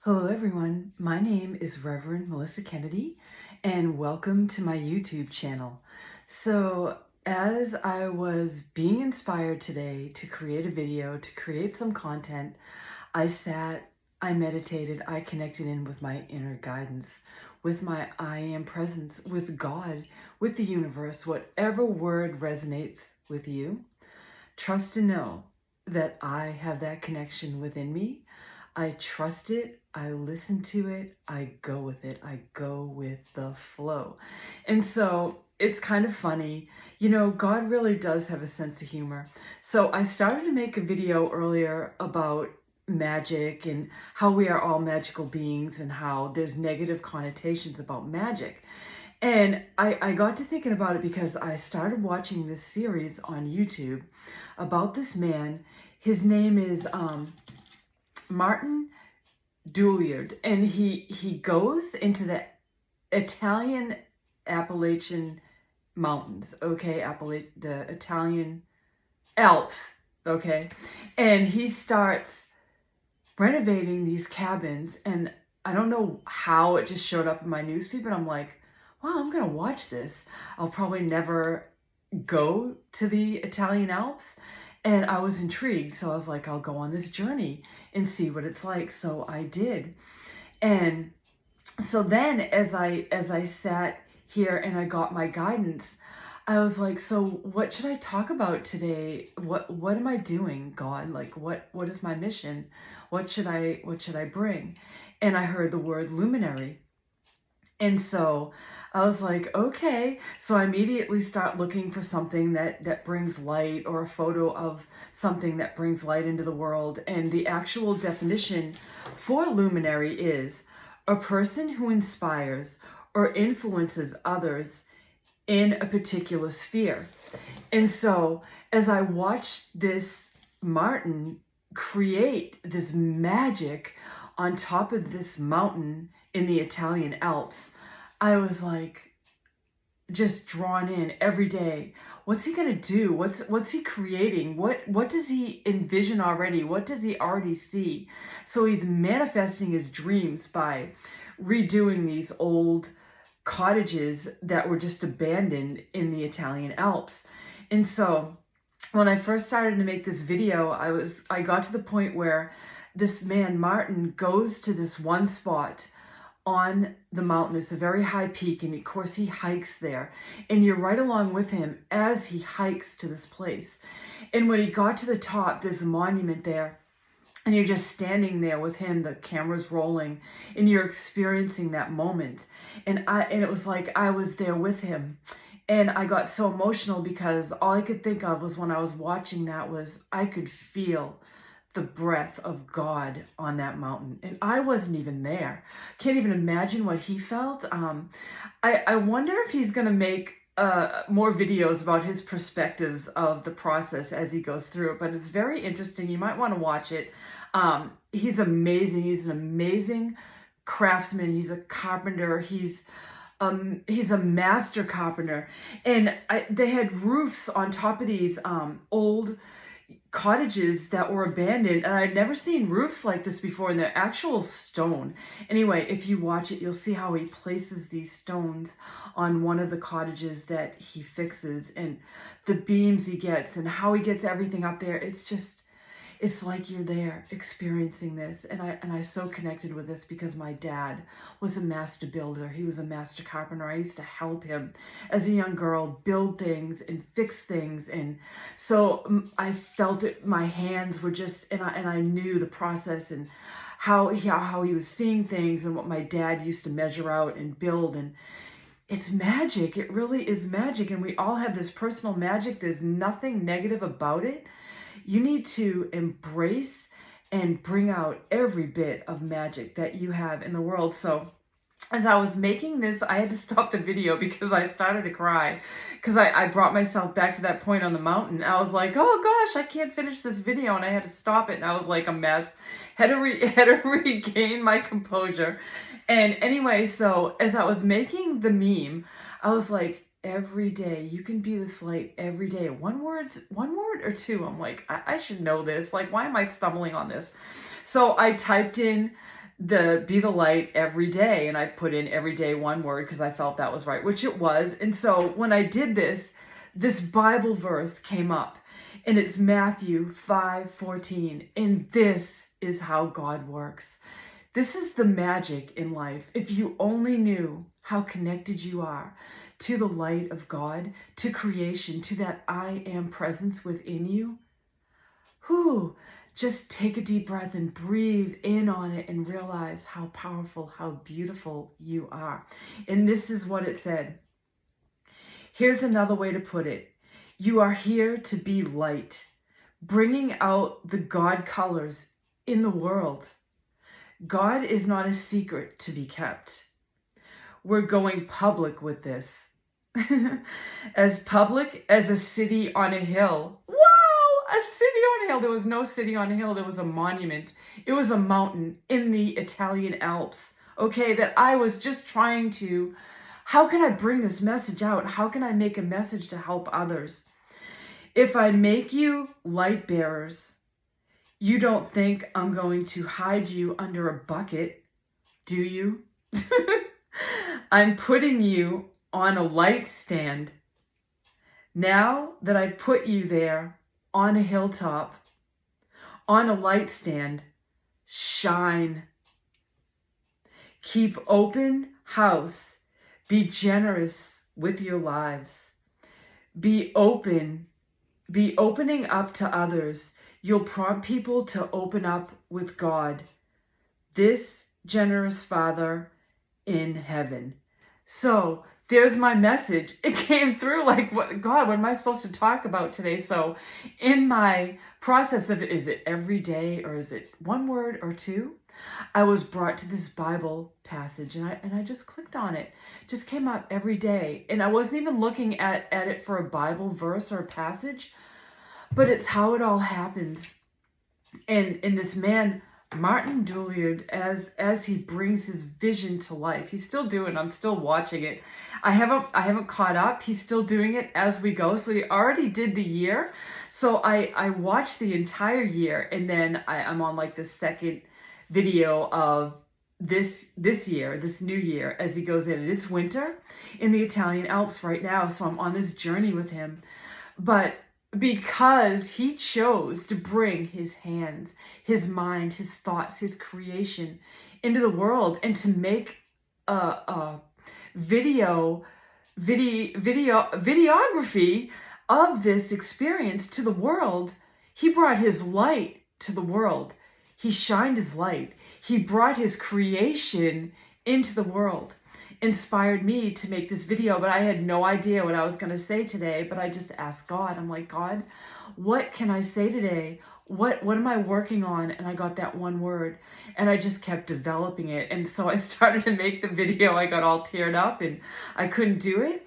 Hello everyone, my name is Reverend Melissa Kennedy and welcome to my YouTube channel. So as I was being inspired today to create a video, to create some content, I sat, I meditated, I connected in with my inner guidance, with my I am presence, with God, with the universe, whatever word resonates with you. Trust and know that I have that connection within me. I trust it, I listen to it, I go with it, I go with the flow. And so it's kind of funny, God really does have a sense of humor. So I started to make a video earlier about magic and how we are all magical beings and how there's negative connotations about magic. And I got to thinking about it because I started watching this series on YouTube about this man. His name is Martin Dulliard, and he goes into the Italian Appalachian Mountains, okay, the Italian Alps, okay, and he starts renovating these cabins, and I don't know how it just showed up in my newsfeed, but I'm like, wow, I'm gonna watch this. I'll probably never go to the Italian Alps. And I was intrigued, so I was like, I'll go on this journey and see what it's like. So I did. And so then as I sat here and I got my guidance, I was like, so what should I talk about today? What am I doing, God? Like what is my mission? What should I bring? And I heard the word luminary. And so I was like, okay. So I immediately start looking for something that brings light, or a photo of something that brings light into the world. And the actual definition for luminary is a person who inspires or influences others in a particular sphere. And so as I watched this Martin create this magic on top of this mountain in the Italian Alps, I was like just drawn in every day. What's he gonna do? What's he creating? What does he envision already? What does he already see? So he's manifesting his dreams by redoing these old cottages that were just abandoned in the Italian Alps. And so when I first started to make this video, I got to the point where this man Martin goes to this one spot on the mountain. It's a very high peak, and of course he hikes there, and you're right along with him as he hikes to this place. And when he got to the top, there's a monument there, and you're just standing there with him, the camera's rolling, and you're experiencing that moment. And it was like I was there with him. And I got so emotional because all I could think of was, when I was watching that, was I could feel the breath of God on that mountain. And I wasn't even there. Can't even imagine what he felt. I wonder if he's going to make more videos about his perspectives of the process as he goes through it. But it's very interesting. You might want to watch it. He's amazing. He's an amazing craftsman. He's a carpenter. He's a master carpenter. And they had roofs on top of these old cottages that were abandoned, and I'd never seen roofs like this before, and they're actual stone. Anyway, if you watch it, you'll see how he places these stones on one of the cottages that he fixes, and the beams he gets, and how he gets everything up there. It's like you're there experiencing this. And I so connected with this because my dad was a master builder. He was a master carpenter. I used to help him as a young girl build things and fix things. And so I felt it, my hands were just, and I knew the process and how he was seeing things and what my dad used to measure out and build. And it's magic. It really is magic. And we all have this personal magic. There's nothing negative about it. You need to embrace and bring out every bit of magic that you have in the world. So as I was making this, I had to stop the video because I started to cry, because I brought myself back to that point on the mountain. I was like, oh gosh, I can't finish this video, and I had to stop it, and I was like a mess. Had to regain my composure. And anyway, so as I was making the meme, I was like, every day you can be this light every day. One word or two. I'm like, I should know this. Like, why am I stumbling on this? So I typed in be the light every day. And I put in every day one word because I felt that was right, which it was. And so when I did this Bible verse came up, and it's Matthew 5:14. And this is how God works. This is the magic in life. If you only knew how connected you are to the light of God, to creation, to that I am presence within you. Whew, just take a deep breath and breathe in on it and realize how powerful, how beautiful you are. And this is what it said. Here's another way to put it. You are here to be light, bringing out the God colors in the world. God is not a secret to be kept. We're going public with this. As public as a city on a hill. Wow! A city on a hill. There was no city on a hill. There was a monument. It was a mountain in the Italian Alps. Okay, that I was just trying to, how can I bring this message out? How can I make a message to help others? If I make you light bearers, you don't think I'm going to hide you under a bucket, do you? I'm putting you on a light stand. Now that I've put you there on a hilltop, on a light stand, shine. Keep open house. Be generous with your lives. Be opening up to others. You'll prompt people to open up with God, this generous Father in heaven. So there's my message. It came through like, what am I supposed to talk about today? So in my process of it, is it every day or is it one word or two? I was brought to this Bible passage and I just clicked on it. Just came up every day. And I wasn't even looking at it for a Bible verse or a passage, but it's how it all happens. And this man, Martin Dulliard, as he brings his vision to life, he's still doing, I'm still watching it. I haven't caught up. He's still doing it as we go. So he already did the year. So I watched the entire year, and then I'm on like the second video of this year, this new year, as he goes in. And it's winter in the Italian Alps right now. So I'm on this journey with him. But because he chose to bring his hands, his mind, his thoughts, his creation into the world, and to make a videography of this experience to the world, he brought his light to the world. He shined his light. He brought his creation into the world. Inspired me to make this video, but I had no idea what I was going to say today. But I just asked God. I'm like, God, what can I say today? What am I working on? And I got that one word, and I just kept developing it. And so I started to make the video. I got all teared up and I couldn't do it.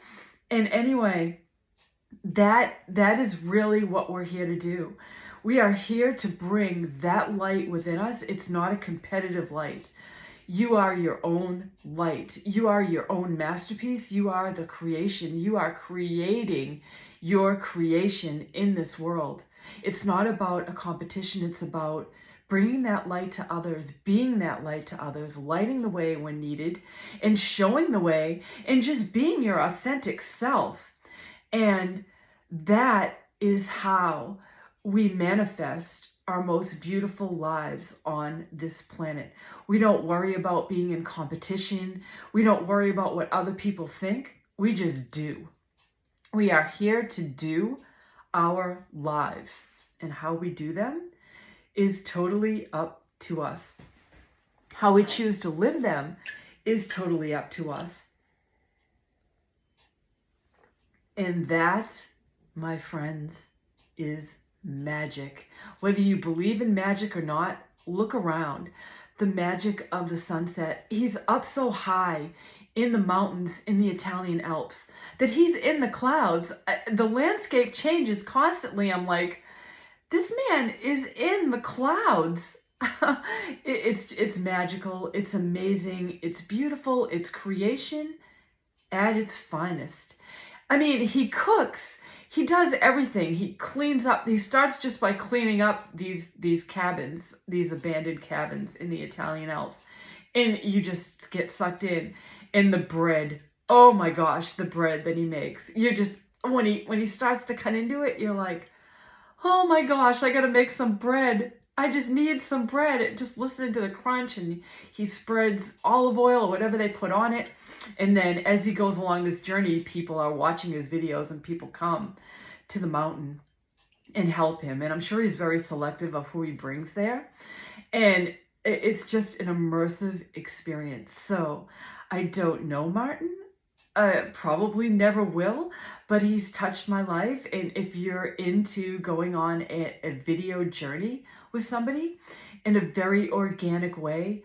And anyway, that is really what we're here to do. We are here to bring that light within us. It's not a competitive light. You are your own light. You are your own masterpiece. You are the creation. You are creating your creation in this world. It's not about a competition. It's about bringing that light to others, being that light to others, lighting the way when needed, and showing the way, and just being your authentic self. And that is how we manifest our most beautiful lives on this planet. We don't worry about being in competition. We don't worry about what other people think. We just do. We are here to do our lives, and how we do them is totally up to us. How we choose to live them is totally up to us. And that, my friends, is magic. Whether you believe in magic or not, look around. The magic of the sunset. He's up so high in the mountains in the Italian Alps that he's in the clouds. The landscape changes constantly. I'm like, this man is in the clouds. It's magical. It's amazing. It's beautiful. It's creation at its finest. I mean, he cooks. he does everything. He cleans up. He starts just by cleaning up these cabins, these abandoned cabins in the Italian Alps. And you just get sucked in. And the bread, oh my gosh, the bread that he makes. You're just, when he starts to cut into it, you're like, oh my gosh, I gotta make some bread. I just need some bread. Just listening to the crunch, and he spreads olive oil or whatever they put on it. And then as he goes along this journey, people are watching his videos and people come to the mountain and help him. And I'm sure he's very selective of who he brings there. And it's just an immersive experience. So I don't know Martin. Probably never will, but he's touched my life. And if you're into going on a video journey with somebody in a very organic way,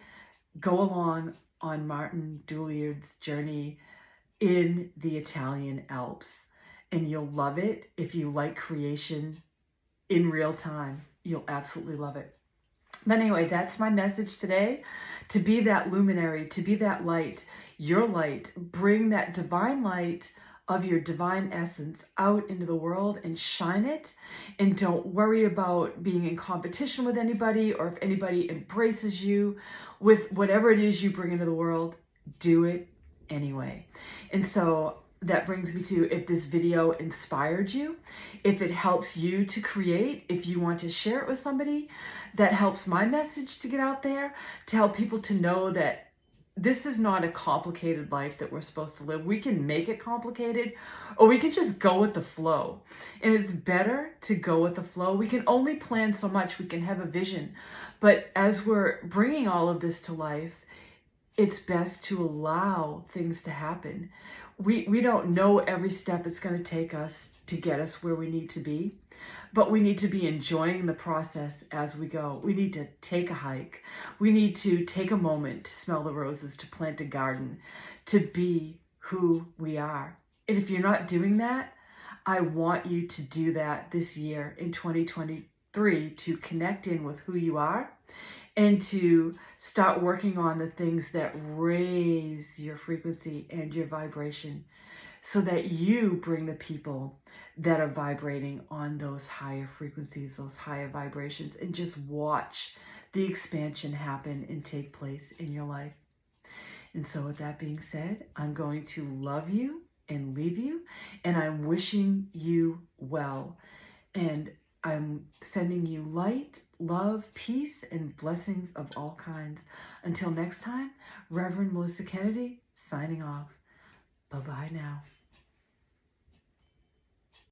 go along on Martin Doolyard's journey in the Italian Alps, and you'll love it. If you like creation in real time, you'll absolutely love it. But anyway, that's my message today. To be that luminary, to be that light, your light. Bring that divine light of your divine essence out into the world and shine it. And don't worry about being in competition with anybody, or if anybody embraces you with whatever it is you bring into the world. Do it anyway. And so that brings me to, if this video inspired you, if it helps you to create, if you want to share it with somebody, that helps my message to get out there, to help people to know that this is not a complicated life that we're supposed to live. We can make it complicated, or we can just go with the flow. And it's better to go with the flow. We can only plan so much. We can have a vision. But as we're bringing all of this to life, it's best to allow things to happen. We don't know every step it's going to take us to get us where we need to be, but we need to be enjoying the process as we go. We need to take a hike. We need to take a moment to smell the roses, to plant a garden, to be who we are. And if you're not doing that, I want you to do that this year in 2023, to connect in with who you are and to start working on the things that raise your frequency and your vibration, so that you bring the people that are vibrating on those higher frequencies, those higher vibrations, and just watch the expansion happen and take place in your life. And so with that being said, I'm going to love you and leave you, and I'm wishing you well. And I'm sending you light, love, peace, and blessings of all kinds. Until next time, Reverend Melissa Kennedy, signing off. Bye-bye now.